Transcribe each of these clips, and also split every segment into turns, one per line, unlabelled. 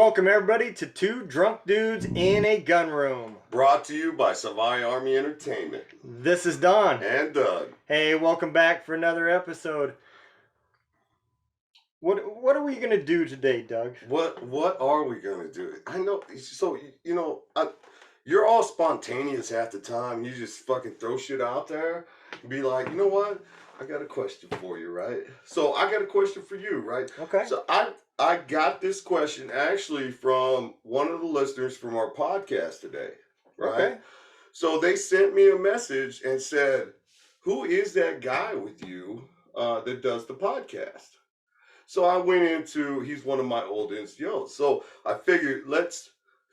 Welcome everybody to Two Drunk Dudes in a Gun Room.
Brought to you by Savai Army Entertainment.
This is Don.
And Doug.
Hey, welcome back for another episode. What are we gonna do today, Doug?
What are we gonna do? I know. So you're all spontaneous half the time. You just fucking throw shit out there and be like, you know what? I got a question for you, right? So I got a question for you, right?
Okay.
So I got this question actually from one of the listeners from our podcast today, right?
Okay.
So they sent me a message and said, "Who is that guy with you that does the podcast?" So I went into, he's one of my old NCOs. So I figured, let's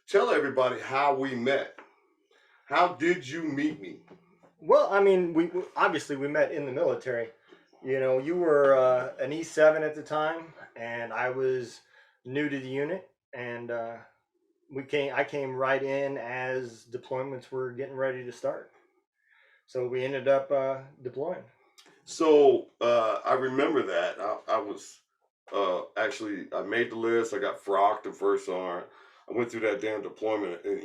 tell everybody how we met. How did you meet me?
Well, I mean, we obviously we met in the military. You know, you were an E7 at the time, and I was new to the unit, and I came right in as deployments were getting ready to start. So we ended up deploying.
So I remember that. I was actually, I made the list. I got frocked the first sergeant. I went through that damn deployment, and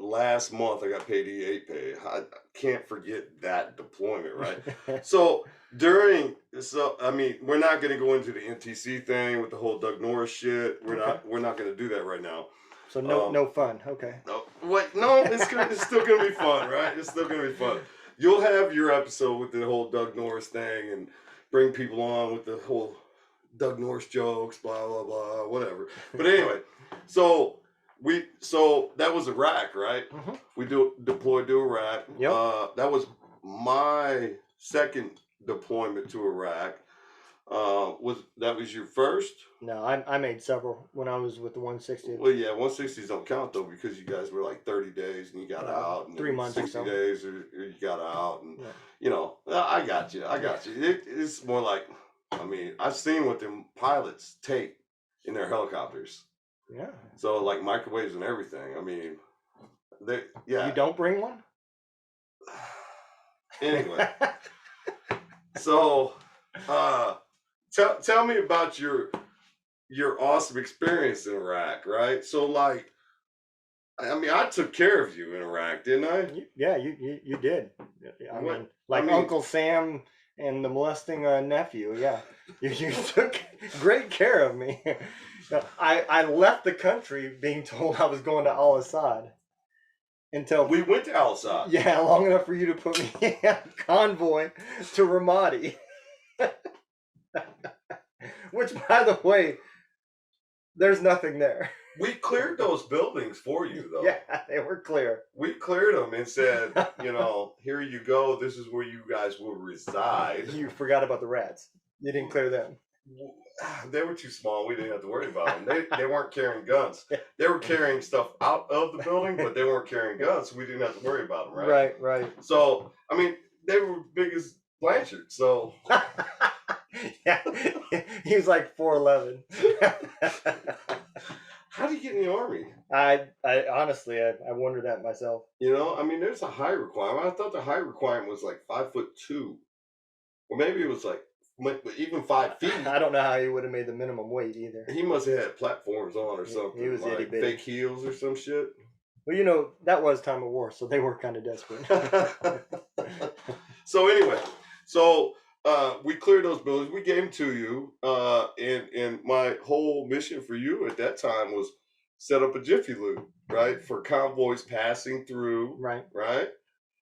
last month I got paid E8 pay. I can't forget that deployment, right? So I mean, we're not going to go into the NTC thing with the whole Doug Norris shit. We're not going to do that right now.
So no fun. Okay.
No, it's still going to be fun, right? It's still going to be fun. You'll have your episode with the whole Doug Norris thing and bring people on with the whole Doug Norris jokes, blah blah blah, whatever. But anyway, so that was Iraq, right?
Mm-hmm.
We deployed to Iraq.
Yep.
That was my second deployment to Iraq. Was your first?
No, I made several when I was with the 160.
Well, yeah, 160s don't count though because you guys were like 30 days and you got out, and
3 months
60
or so.
days or you got out, and I got you. It's more like, I mean, I've seen what them pilots take in their helicopters.
Yeah.
So like microwaves and everything. I mean, yeah.
You don't bring one?
Anyway, so tell me about your awesome experience in Iraq, right? So like, I mean, I took care of you in Iraq, didn't I?
You did. I mean, Uncle Sam and the molesting nephew. Yeah, you took great care of me. I left the country being told I was going to Al Assad until
we went to Al Assad.
Yeah, long enough for you to put me in a convoy to Ramadi. Which, by the way, there's nothing there.
We cleared those buildings for you, though.
Yeah, they were clear.
We cleared them and said, here you go. This is where you guys will reside.
You forgot about the rats. You didn't clear them.
They were too small. We didn't have to worry about them. They weren't carrying guns. They were carrying stuff out of the building, but they weren't carrying guns, so we didn't have to worry about them, right?
Right.
So, I mean, they were big as Blanchard, so...
Yeah, he was like 4'11".
How do you get in the Army?
I honestly, I wondered that myself.
I mean, there's a height requirement. I thought the height requirement was like 5'2", or maybe it was like even 5 feet.
I don't know how he would have made the minimum weight either.
He must have had platforms on or something.
He was
like fake heels or some shit.
Well, that was time of war, so they were kind of desperate.
So anyway, we cleared those buildings. We gave them to you, and my whole mission for you at that time was set up a Jiffy Loop, right, for convoys passing through. Right.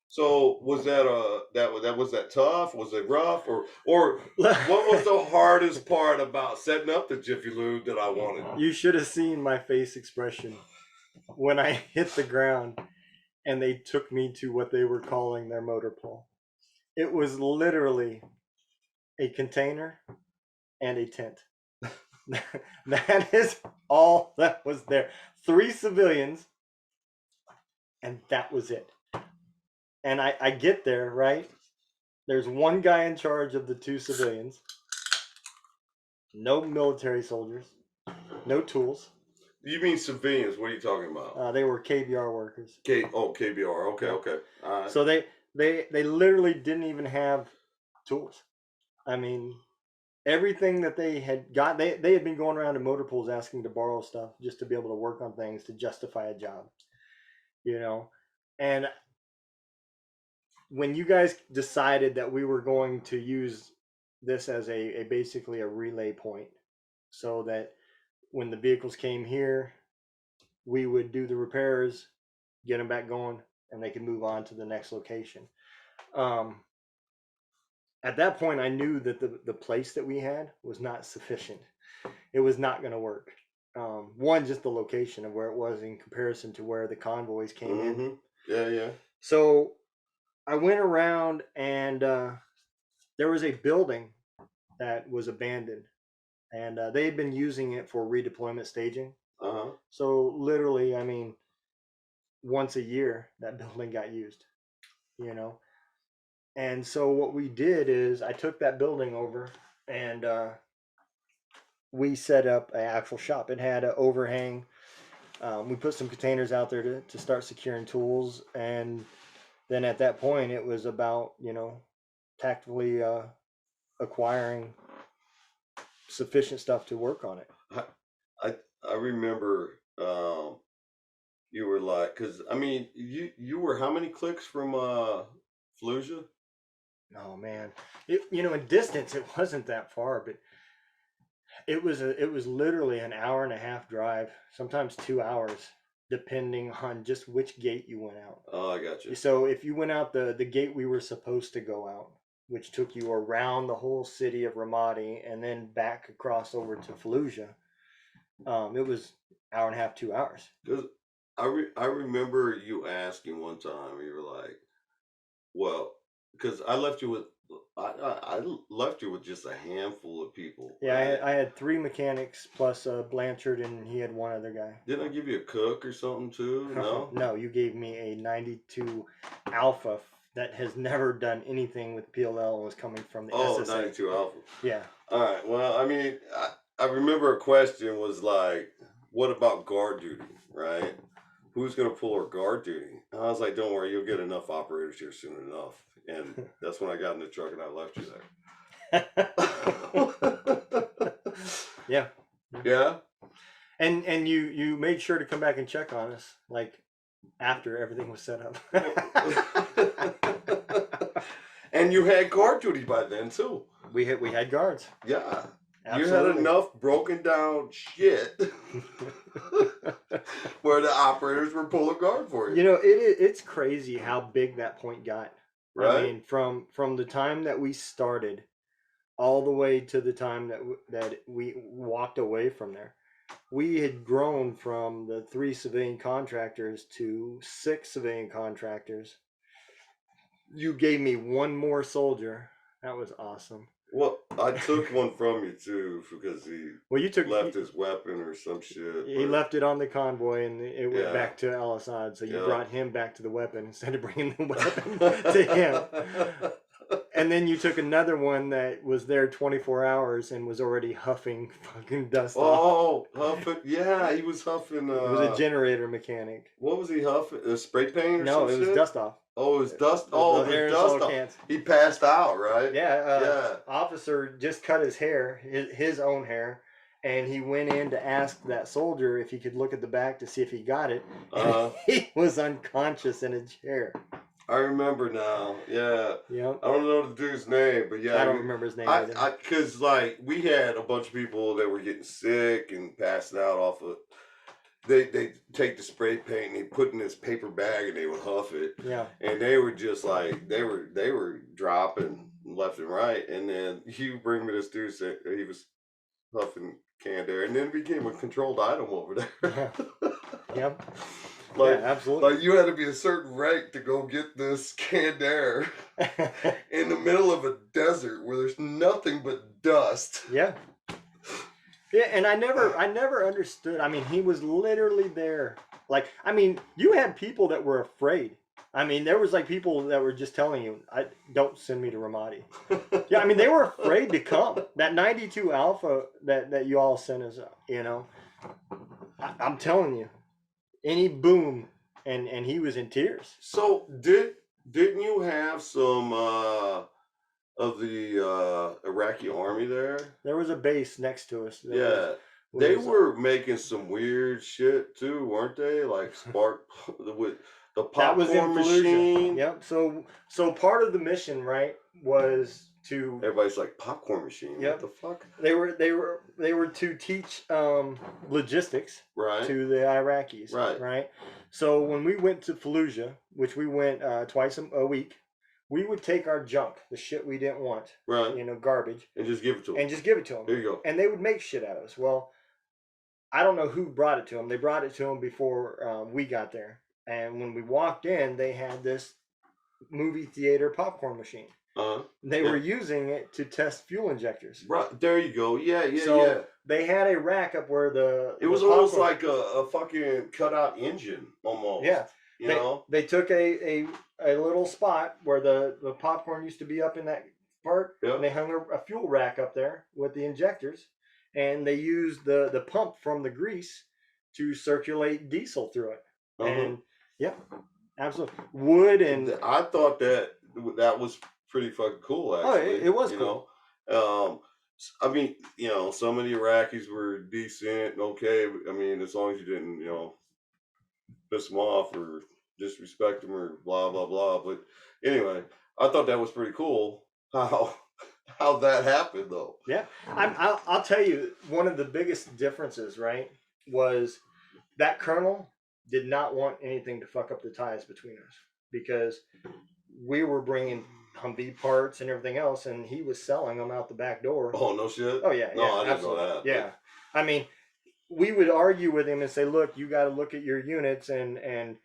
So was that tough? Was it rough, or what was the hardest part about setting up the Jiffy Loop that I wanted?
You should have seen my face expression when I hit the ground, and they took me to what they were calling their motor pool. It was literally a container and a tent. That is all that was there. 3 civilians, and that was it. And I get there, right? There's one guy in charge of the 2 civilians. No military soldiers. No tools.
You mean civilians? What are you talking about?
They were KBR workers.
KBR. Okay. All right.
So they literally didn't even have tools. I mean, everything that they had got, they had been going around to motor pools asking to borrow stuff just to be able to work on things to justify a job, you know. And when you guys decided that we were going to use this as a basically a relay point, so that when the vehicles came here, we would do the repairs, get them back going, and they could move on to the next location. Um, at that point, I knew that the place that we had was not sufficient. It was not going to work. One, just the location of where it was in comparison to where the convoys came in.
Mm-hmm. Yeah, yeah.
So I went around and there was a building that was abandoned, and they had been using it for redeployment staging.
Uh-huh.
So literally, I mean, once a year that building got used, you know. And so what we did is I took that building over and we set up an actual shop. It had an overhang. We put some containers out there to start securing tools, and then at that point it was about, you know, tactically acquiring sufficient stuff to work on it.
I remember you were like, because I mean, you were how many clicks from Fallujah?
Oh man, you know, in distance it wasn't that far, but it was literally an hour and a half drive, sometimes 2 hours, depending on just which gate you went out.
Oh, I got you.
So if you went out the gate we were supposed to go out, which took you around the whole city of Ramadi and then back across over to Fallujah, it was hour and a half, 2 hours.
Because I remember you asking one time, you were like, well, because I left you with I left you with just a handful of people.
Yeah,
Right?
I had three mechanics plus Blanchard, and he had one other guy.
Didn't I give you a cook or something too? No.
No, you gave me a 92 Alpha that has never done anything with PLL and was coming from the SSA.
92 Alpha.
Yeah.
All right. Well, I mean, I remember a question was like, what about guard duty, right? Who's going to pull our guard duty? And I was like, don't worry, you'll get enough operators here soon enough. And that's when I got in the truck and I left you there.
Yeah.
Yeah.
And you made sure to come back and check on us, like, after everything was set up.
And you had guard duty by then too.
We had guards.
Yeah.
Absolutely.
You had enough broken down shit where the operators were pulling guard for you.
You know, it's crazy how big that point got.
Right.
I mean, from the time that we started all the way to the time that we walked away from there, we had grown from the 3 civilian contractors to 6 civilian contractors. You gave me one more soldier. That was awesome.
Well, I took one from you too because he left his weapon or some shit.
He left it on the convoy and it went back to Al Assad. So you
Yeah.
brought him back to the weapon instead of bringing the weapon to him. And then you took another one that was there 24 hours and was already huffing fucking dust off.
Oh, huffing. Yeah, he was huffing.
It was a generator mechanic.
What was he huffing? Spray paint or
No,
some
it was
shit?
dust off.
Oh, it was dust. Oh,
The
it was dust off.
cans.
He passed out, right?
Yeah,
Yeah.
Officer just cut his hair, his own hair, and he went in to ask that soldier if he could look at the back to see if he got it. And he was unconscious in a chair.
I remember now. Yeah.
Yep.
I don't know the dude's name, but yeah.
I don't remember his name either.
Because, like, we had a bunch of people that were getting sick and passing out off of. They take the spray paint and they put in this paper bag and they would huff it.
Yeah.
And they were just like they were dropping left and right. And then you bring me this dude saying he was huffing canned air, and then it became a controlled item over there.
Yeah. Yep.
Like,
yeah, absolutely.
Like you had to be a certain rank to go get this canned air in the middle of a desert where there's nothing but dust.
Yeah. Yeah, and I never understood. I mean, he was literally there. Like, I mean, you had people that were afraid. I mean, there was like people that were just telling you, don't send me to Ramadi. Yeah, I mean, they were afraid to come. That 92 Alpha that you all sent us, you know, I'm telling you, any boom, and he was in tears.
So didn't you have some of the Iraqi army there.
There was a base next to us. That
Yeah, they
was
were making some weird shit too, weren't they? Like spark with the
that was in
popcorn
Fallujah.
machine.
Yep. So part of the mission, right, was to.
Everybody's like popcorn machine. What
Yep.
the fuck?
They were to teach logistics
Right.
to the Iraqis.
Right.
Right. So when we went to Fallujah, which we went twice a week, we would take our junk, the shit we didn't want,
Right.
Garbage,
And just give it to them.
and just give it to them.
There you go.
And they would make shit out of us. Well, I don't know who brought it to them. They brought it to them before we got there. And when we walked in, they had this movie theater popcorn machine. They were using it to test fuel injectors.
Right there you go. Yeah, yeah,
So
yeah.
they had a rack up where
It was almost like a fucking cutout engine, almost.
Yeah.
You know?
They took a little spot where the popcorn used to be up in that part,
Yep.
and they hung a fuel rack up there with the injectors, and they used the pump from the grease to circulate diesel through it. And yeah, absolutely. Wood and
I thought that was pretty fucking cool, actually.
it was cool.
I mean, some of the Iraqis were decent, okay. I mean, as long as you didn't, piss them off or disrespect them or blah blah blah. But anyway, I thought that was pretty cool. How that happened, though.
Yeah, I'll tell you, one of the biggest differences, right, was that colonel did not want anything to fuck up the ties between us, because we were bringing Humvee parts and everything else, and he was selling them out the back door.
Oh, no shit?
Oh, yeah.
No,
yeah,
I didn't
absolutely.
know that.
Yeah. I mean, we would argue with him and say, look, you got to look at your units, and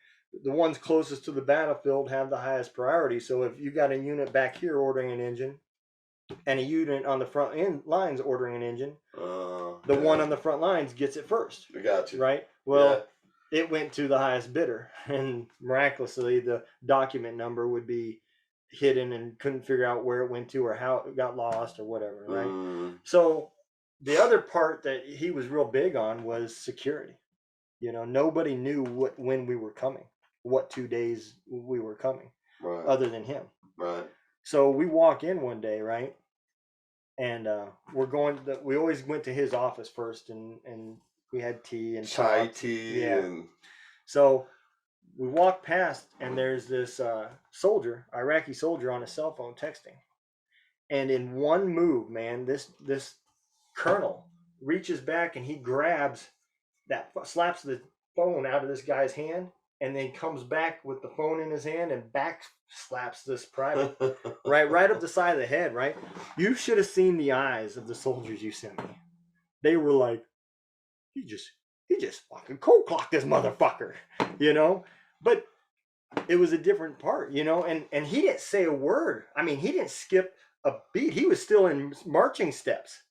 the ones closest to the battlefield have the highest priority. So if you got a unit back here ordering an engine, and a unit on the front end lines ordering an engine, the one on the front lines gets it first.
I got you.
Right? Well, it went to the highest bidder, and miraculously the document number would be hidden and couldn't figure out where it went to or how it got lost or whatever, right? So the other part that he was real big on was security. Nobody knew when we were coming, what 2 days we were coming,
right,
other than him.
Right.
So we walk in one day, right? And we always went to his office first, and we had tea and
chai tea.
Yeah.
And
so we walk past, and there's this Iraqi soldier on a cell phone texting. And in one move, man, this colonel reaches back and he grabs slaps the phone out of this guy's hand, and then comes back with the phone in his hand and back slaps this private right up the side of the head, right? You should have seen the eyes of the soldiers you sent me. They were like, he just fucking cold clocked this motherfucker, But it was a different part, and he didn't say a word. I mean, he didn't skip a beat. He was still in marching steps.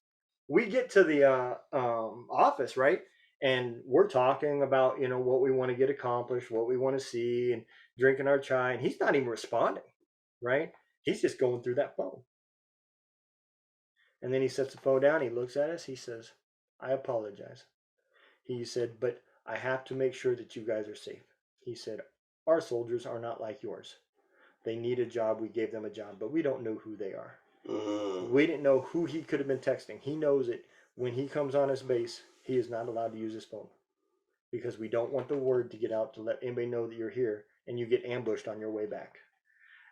We get to the office, right? And we're talking about, what we want to get accomplished, what we want to see, and drinking our chai. And he's not even responding, right? He's just going through that phone. And then he sets the phone down. He looks at us. He says, I apologize. He said, but I have to make sure that you guys are safe. He said, our soldiers are not like yours. They need a job. We gave them a job, but we don't know who they are. We didn't know who he could have been texting. He knows it. When he comes on his base, he is not allowed to use his phone, because we don't want the word to get out to let anybody know that you're here and you get ambushed on your way back.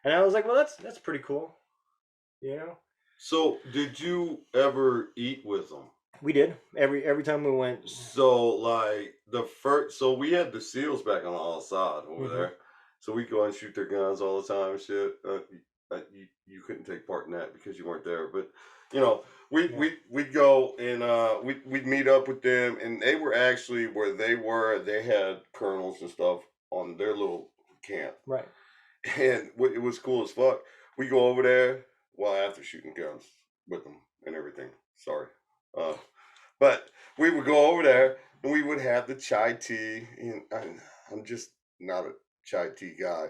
And I was like, well, that's pretty cool,
So did you ever eat with them?
We did every time we went.
So like so we had the SEALs back on Al Assad over there. So we go and shoot their guns all the time and shit. You couldn't take part in that because you weren't there, but we'd go and we'd meet up with them, and they were actually where they had colonels and stuff on their little camp.
Right.
And it was cool as fuck. We go over there, after shooting guns with them and everything. Sorry. But we would go over there and we would have the chai tea. And I'm just not a chai tea guy.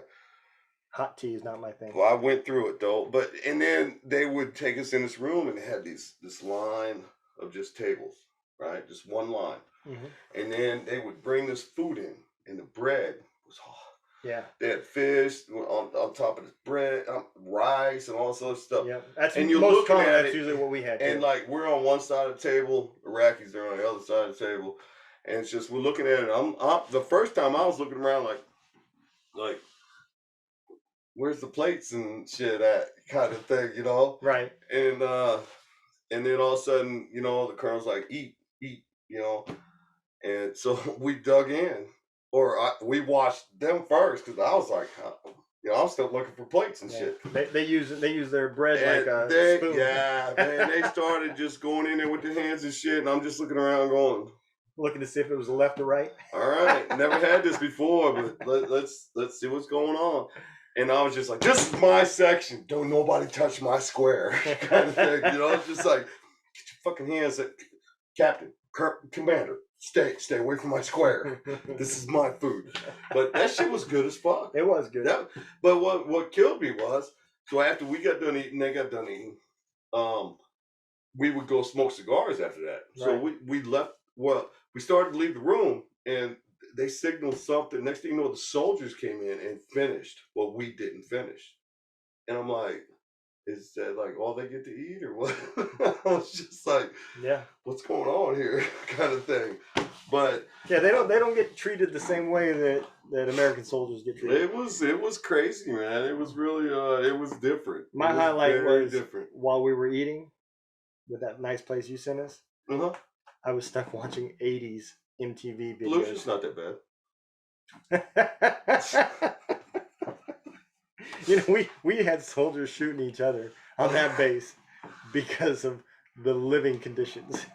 Hot tea is not my thing.
Well, I went through it though. And then they would take us in this room, and they had this line of just tables, right? Just one line. And then they would bring this food in, and the bread was
Yeah.
They had fish on top of this bread, rice, and all sorts of stuff.
Yeah. That's
And you're
most
looking
common.
at
That's
it,
usually what we had
and
too.
like we're on one side of the table, Iraqis are on the other side of the table, and it's just we're looking at it. I'm the first time I was looking around like where's the plates and shit at kind of thing, you know?
Right.
And then all of a sudden, you know, the colonel's like, eat, you know. And so we dug in, or we watched them first because I was like, you know, I'm still looking for plates and
Yeah.
shit.
They use their bread like
And
a
they,
spoon.
yeah, man, they started just going in there with their hands and shit, and I'm just looking around going,
Looking to see if it was left or right.
all right, never had this before, but let's see what's going on. And I was just like, this is my section. Don't nobody touch my square, kind of thing. You know, it's just like, get your fucking hands, Captain, Commander, stay away from my square. This is my food. But that shit was good as fuck.
It was good.
But what killed me was, so after we got done eating, they got done eating. We would go smoke cigars after that. So
Right.
we left. Well, we started to leave the room, and they signaled something. Next thing you know, the soldiers came in and finished what we didn't finish. And I'm like, is that like all they get to eat or what? I was just like,
Yeah.
what's going on here, kind of thing. But
yeah, they don't get treated the same way that American soldiers get treated.
it was crazy, man. It was really it was different.
My
it was
highlight was
different.
while we were eating with that nice place you sent us.
Uh-huh.
I was stuck watching 80s MTV
Pollution's
videos.
not that bad.
You know, we had soldiers shooting each other on that base because of the living conditions.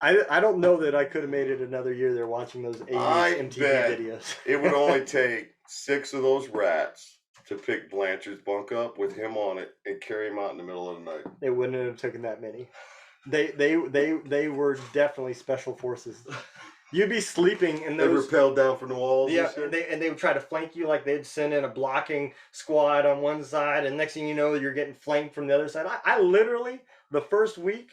I don't know that I could have made it another year there watching those 80s
I
MTV
bet
videos.
it would only take 6 of those rats to pick Blanchard's bunk up with him on it and carry him out in the middle of the night.
It wouldn't have taken that many. They were definitely special forces. You'd be sleeping and
They
those
rappelled down from the walls.
yeah,
And shit.
they would try to flank you, like they'd send in a blocking squad on one side, and next thing you know, you're getting flanked from the other side. I literally the first week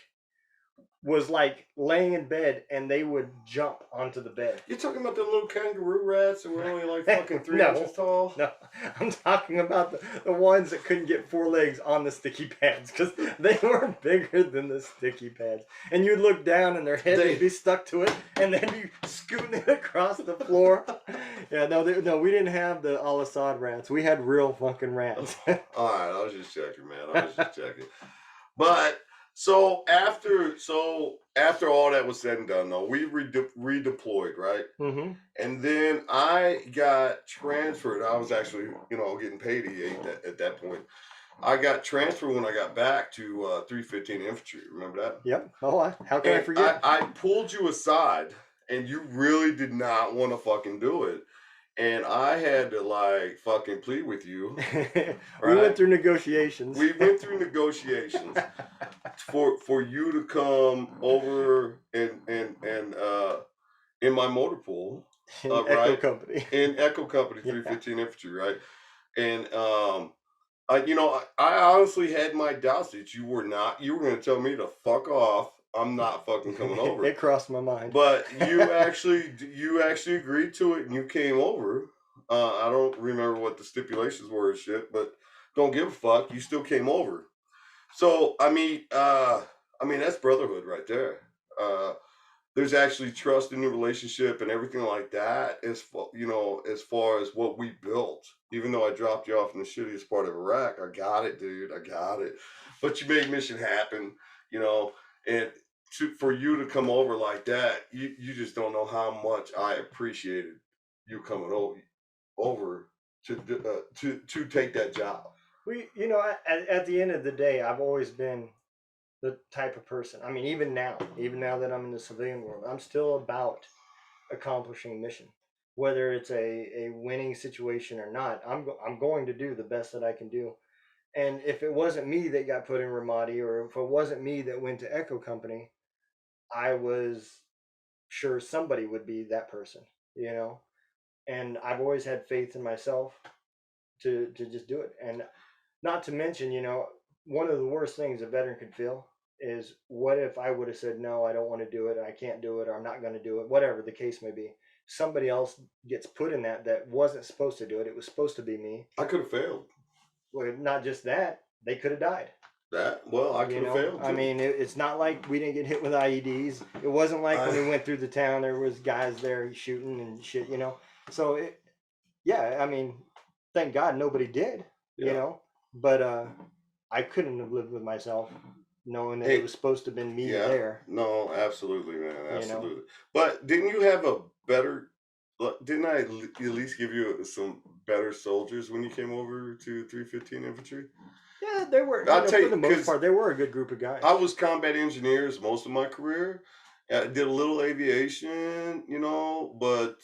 was like laying in bed, and they would jump onto the bed.
You're talking about the little kangaroo rats that were only like fucking 3
No.
inches tall?
No, I'm talking about the ones that couldn't get 4 legs on the sticky pads because they were bigger than the sticky pads. And you'd look down and their head would be stuck to it, and they'd be scooting it across the floor. Yeah, no, we didn't have the Al-Assad rats. We had real fucking rats.
All right, I was just checking, man. I was just checking. But so after all that was said and done, though, we redeployed, right?
Mm-hmm.
And then I got transferred. I was actually, you know, getting paid E8 at that point. I got transferred when I got back to 315 Infantry. Remember that?
Yep. Oh, how can I
And
forget?
I pulled you aside, and you really did not want to fucking do it. And I had to like fucking plead with you.
We went through negotiations.
We went through negotiations for you to come over and in my motor pool,
in Echo
right?
Company.
In Echo Company,
Yeah.
315 Infantry, right? And I honestly had my doubts that you were going to tell me to fuck off. I'm not fucking coming over.
It crossed my mind.
But you actually agreed to it, and you came over. I don't remember what the stipulations were and shit, but don't give a fuck. You still came over. So I mean that's brotherhood right there. There's actually trust in the relationship and everything like that. As far as what we built. Even though I dropped you off in the shittiest part of Iraq, I got it, dude. I got it. But you made mission happen, you know, and for you to come over like that, you just don't know how much I appreciated you coming over to take that job.
At the end of the day, I've always been the type of person. I mean, even now that I'm in the civilian world, I'm still about accomplishing a mission. Whether it's a winning situation or not, I'm going to do the best that I can do. And if it wasn't me that got put in Ramadi, or if it wasn't me that went to Echo Company, I was sure somebody would be that person, you know? And I've always had faith in myself to just do it. And not to mention, one of the worst things a veteran could feel is, what if I would have said, no, I don't want to do it, I can't do it, or I'm not going to do it, whatever the case may be. somebody else gets put in that wasn't supposed to do it. It was supposed to be me.
I could have failed.
Well, not just that, they could have died.
I could have failed
I
too.
mean, it's not like we didn't get hit with IEDs. It wasn't like when we went through the town, there was guys there shooting and shit, So yeah, I mean, thank God nobody did, but I couldn't have lived with myself knowing that it was supposed to have been me there.
No, absolutely, man,
You know?
absolutely. But didn't you have a better? Didn't I at least give you some better soldiers when you came over to 315 Infantry?
Yeah, they were.
I'll tell
for
you,
the most
'cause
part, they were a good group of guys.
I was combat engineers most of my career. I did a little aviation, but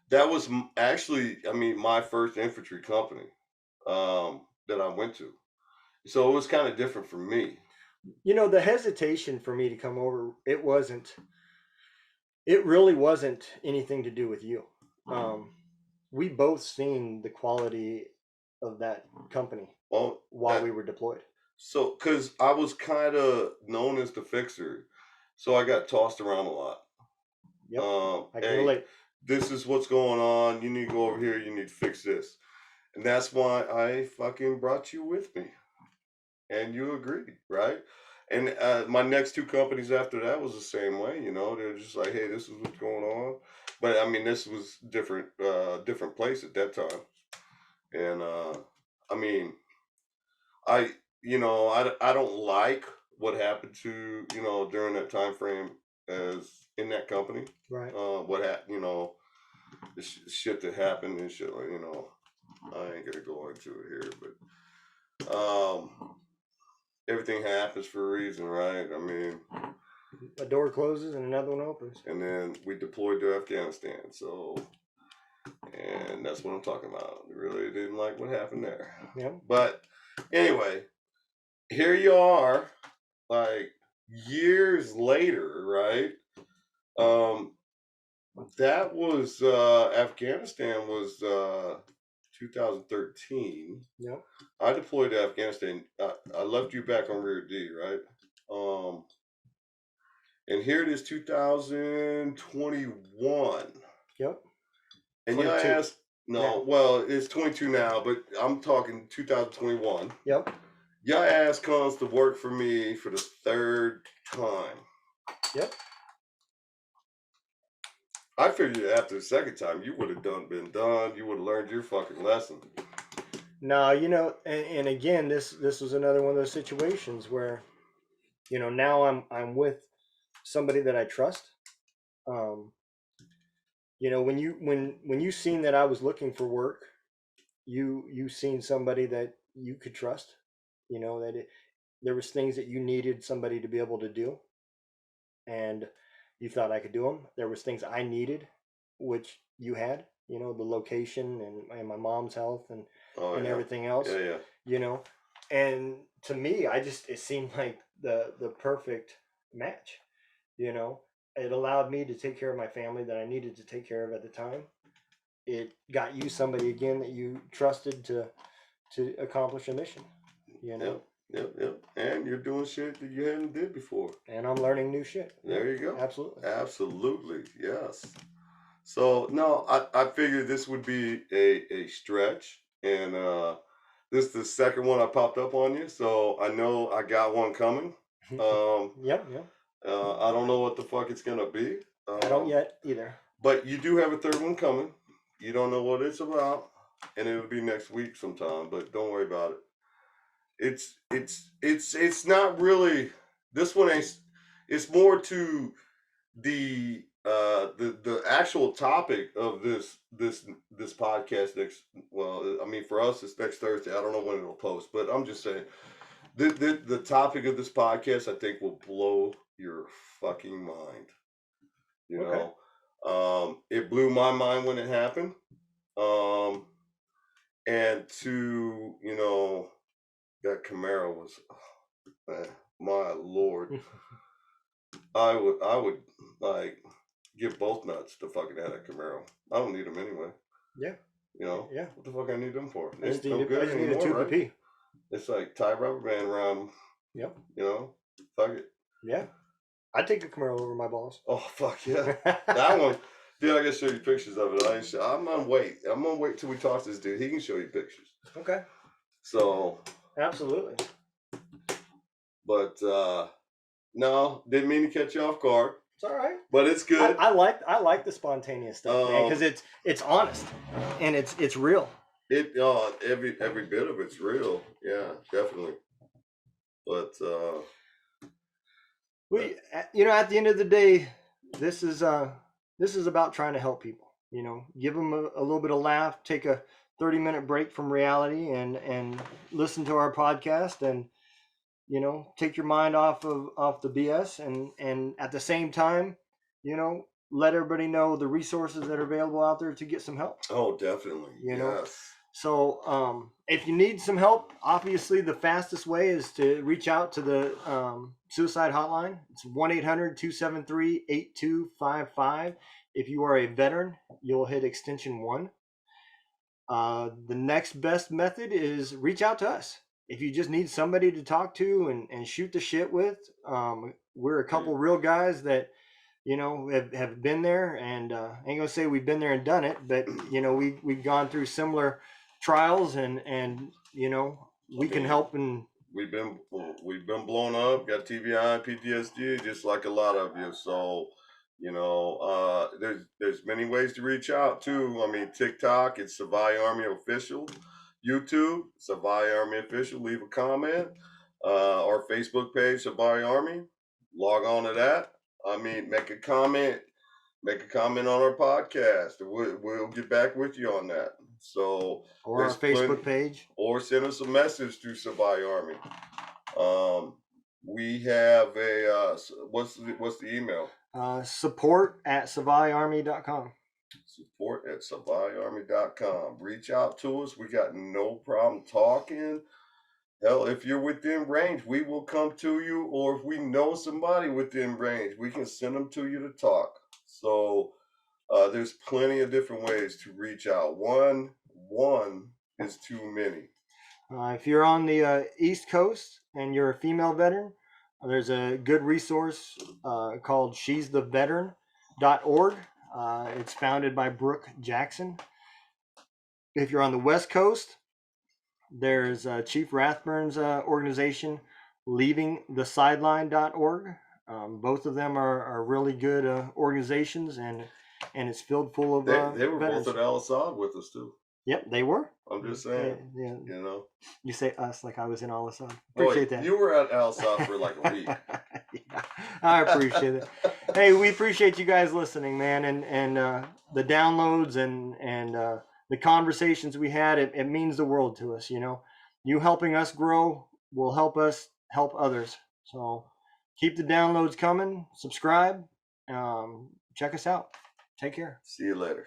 that was actually, I mean, my first infantry company that I went to. So it was kind of different for me.
The hesitation for me to come over, it really wasn't anything to do with you. We both seen the quality of that company
Well,
while we were deployed.
So, because I was kind of known as the fixer, so I got tossed around a lot.
Yep, I can
Hey,
relate.
this is what's going on. You need to go over here. You need to fix this. And that's why I fucking brought you with me. And you agreed, right? And my next two companies after that was the same way. They're just like, hey, this is what's going on. But I mean, this was different place at that time. And I mean, I don't like what happened to during that time frame as in that company.
Right.
What happened, the shit that happened and shit like I ain't gonna go into it here, but everything happens for a reason, right? I mean,
a door closes and another one opens.
And then we deployed to Afghanistan, and that's what I'm talking about. We really didn't like what happened there.
Yeah.
But anyway, here you are, like years later, right? That was Afghanistan was 2013.
Yep.
I deployed to Afghanistan. I left you back on rear D, right? And here it is, 2021.
Yep.
And you asked, well, it's 22 now, but I'm talking 2021.
Yep.
Your ass comes to work for me for the third time.
Yep.
I figured after the second time, you would have been done. You would have learned your fucking lesson.
No, and again, this was another one of those situations where, now I'm with somebody that I trust. When you seen that I was looking for work, you seen somebody that you could trust. There was things that you needed somebody to be able to do, and you thought I could do them. There was things I needed, which you had. The location and my mom's health and everything else.
Yeah.
And to me, it seemed like the perfect match. It allowed me to take care of my family that I needed to take care of at the time. It got you somebody again that you trusted to accomplish a mission.
Yep. And you're doing shit that you hadn't did before.
And I'm learning new shit.
There you go.
Absolutely,
yes. So no, I figured this would be a stretch, and this is the second one I popped up on you, so I know I got one coming.
Yep.
I don't know what the fuck it's gonna be.
I don't yet either.
But you do have a third one coming. You don't know what it's about, and it'll be next week sometime. But don't worry about it. It's not really. This one ain't. It's more to the actual topic of this podcast next. Well, I mean, for us, it's next Thursday. I don't know when it'll post, but I'm just saying the topic of this podcast, I think, will blow your fucking mind. It blew my mind when it happened. And to that Camaro was, my lord. I would like give both nuts to fucking have that Camaro. I don't need them anyway.
Yeah.
Yeah. What the fuck I need them for?
I just need a tube of pee.
It's like tie rubber band around them.
Yep.
Fuck it.
Yeah. I'd take a Camaro over my balls.
Oh fuck yeah. That one. Then I can show you pictures of it. I'm gonna wait. I'm gonna wait till we talk to this dude. He can show you pictures.
Okay.
So,
Absolutely.
but no, didn't mean to catch you off guard.
It's all right.
But it's good.
I like the spontaneous stuff, man, because it's honest and it's real.
Every bit of it's real. Yeah, definitely. But
at the end of the day, this is about trying to help people. Give them a little bit of laugh, take a 30-minute break from reality, and listen to our podcast, and take your mind off the BS, and at the same time, let everybody know the resources that are available out there to get some help.
Oh, definitely. Yes.
So if you need some help, obviously the fastest way is to reach out to the suicide hotline. It's 1-800-273-8255. If you are a veteran, you'll hit extension 1. The next best method is reach out to us. If you just need somebody to talk to and shoot the shit with, we're a couple real guys that have been there, and I ain't gonna say we've been there and done it, but we've gone through similar trials, and we can help. And
we've been blown up, got TBI, PTSD, just like a lot of you. So there's many ways to reach out too. I mean, TikTok, it's Savai Army Official. YouTube, Savai Army Official. Leave a comment. Our Facebook page, Savai Army. Log on to that. I mean, make a comment on our podcast. We'll get back with you on that. So,
or our Facebook page,
or send us a message through Savai Army. We have a what's the email?
support@savaiarmy.com.
support@savaiarmy.com. Reach out to us. We got no problem talking. Hell, if you're within range, we will come to you, or if we know somebody within range, we can send them to you to talk. So there's plenty of different ways to reach out. One is too many.
If you're on the East Coast and you're a female veteran, there's a good resource called she'stheveteran.org. It's founded by Brooke Jackson. If you're on the West Coast, there's Chief Rathburn's organization, leavingthesideline.org. Both of them are really good organizations, and it's filled full of
they were
veterans.
both at Al Assad with us too.
Yep, they were.
I'm just saying.
Yeah. You say us like I was in Al Assad. Appreciate that.
You were at Al Assad for like a week.
Yeah, I appreciate it. Hey, we appreciate you guys listening, man, and the downloads and the conversations we had. It means the world to us. You helping us grow will help us help others. So keep the downloads coming. Subscribe. Check us out. Take care.
See you later.